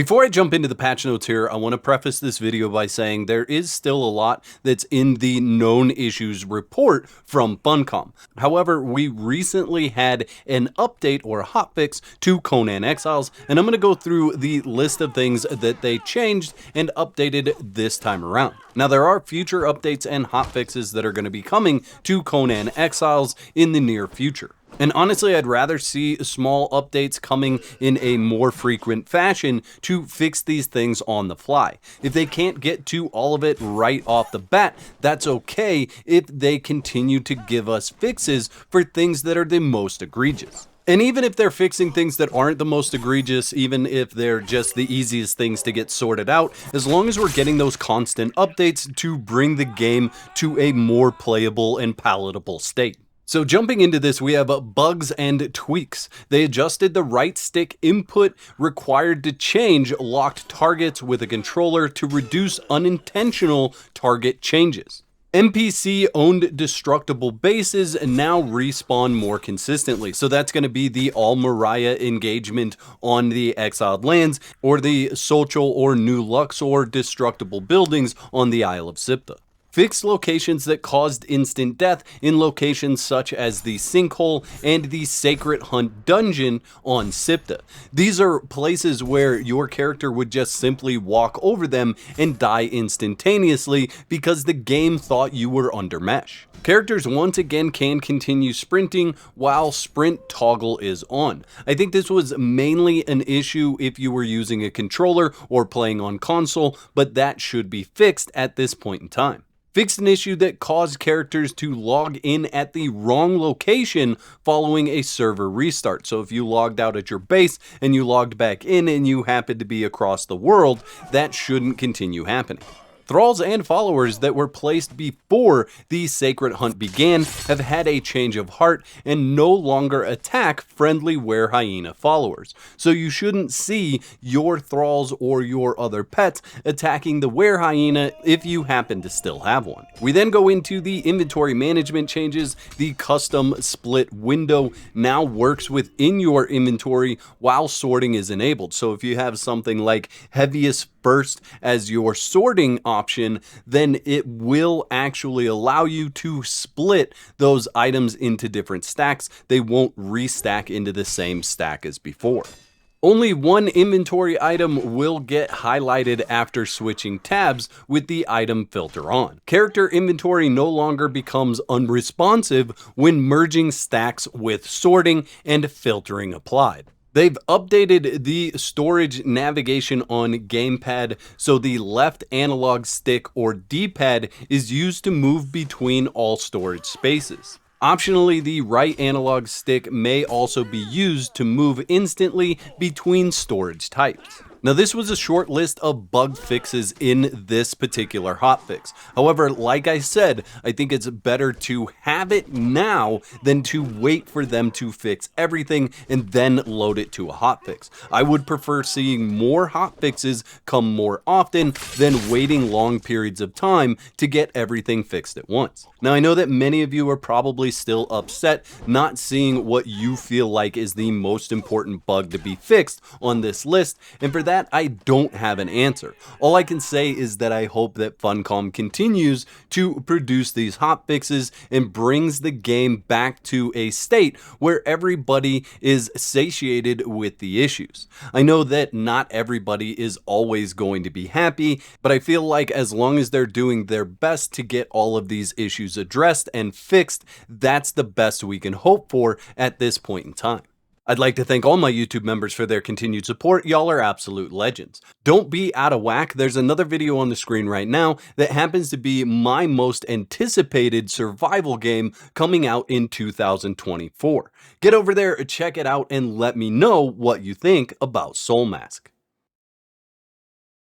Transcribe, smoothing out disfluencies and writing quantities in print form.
Before I jump into the patch notes here, I want to preface this video by saying there is still a lot that's in the known issues report from Funcom. However, we recently had an update or a hotfix to Conan Exiles, and I'm going to go through the list of things that they changed and updated this time around. Now, there are future updates and hotfixes that are going to be coming to Conan Exiles in the near future. And honestly, I'd rather see small updates coming in a more frequent fashion to fix these things on the fly. If they can't get to all of it right off the bat, that's okay if they continue to give us fixes for things that are the most egregious. And even if they're fixing things that aren't the most egregious, even if they're just the easiest things to get sorted out, as long as we're getting those constant updates to bring the game to a more playable and palatable state. So jumping into this, we have bugs and tweaks. They adjusted the right stick input required to change locked targets with a controller to reduce unintentional target changes. NPC-owned destructible bases now respawn more consistently. So that's going to be the All-Mariah engagement on the Exiled Lands, or the Social or New Luxor destructible buildings on the Isle of Siptah. Fixed locations that caused instant death in locations such as the Sinkhole and the Sacred Hunt Dungeon on Siptah. These are places where your character would just simply walk over them and die instantaneously because the game thought you were under mesh. Characters once again can continue sprinting while sprint toggle is on. I think this was mainly an issue if you were using a controller or playing on console, but that should be fixed at this point in time. Fixed an issue that caused characters to log in at the wrong location following a server restart. So if you logged out at your base and you logged back in and you happened to be across the world, that shouldn't continue happening. Thralls and followers that were placed before the Sacred Hunt began have had a change of heart and no longer attack friendly were-hyena followers. So you shouldn't see your thralls or your other pets attacking the were-hyena if you happen to still have one. We then go into the inventory management changes. The custom split window now works within your inventory while sorting is enabled. So if you have something like heaviest first as your sorting option, then it will actually allow you to split those items into different stacks. They won't restack into the same stack as before. Only one inventory item will get highlighted after switching tabs with the item filter on. Character inventory no longer becomes unresponsive when merging stacks with sorting and filtering applied. They've updated the storage navigation on gamepad, so the left analog stick or D-pad is used to move between all storage spaces. Optionally, the right analog stick may also be used to move instantly between storage types. Now, this was a short list of bug fixes in this particular hotfix. However, like I said, I think it's better to have it now than to wait for them to fix everything and then load it to a hotfix. I would prefer seeing more hotfixes come more often than waiting long periods of time to get everything fixed at once. Now, I know that many of you are probably still upset not seeing what you feel like is the most important bug to be fixed on this list, and for that, I don't have an answer. All I can say is that I hope that Funcom continues to produce these hotfixes and brings the game back to a state where everybody is satiated with the issues. I know that not everybody is always going to be happy, but I feel like as long as they're doing their best to get all of these issues addressed and fixed, that's the best we can hope for at this point in time. I'd like to thank all my YouTube members for their continued support. Y'all are absolute legends. Don't be out of whack. There's another video on the screen right now that happens to be my most anticipated survival game coming out in 2024. Get over there, check it out, and let me know what you think about Soul Mask.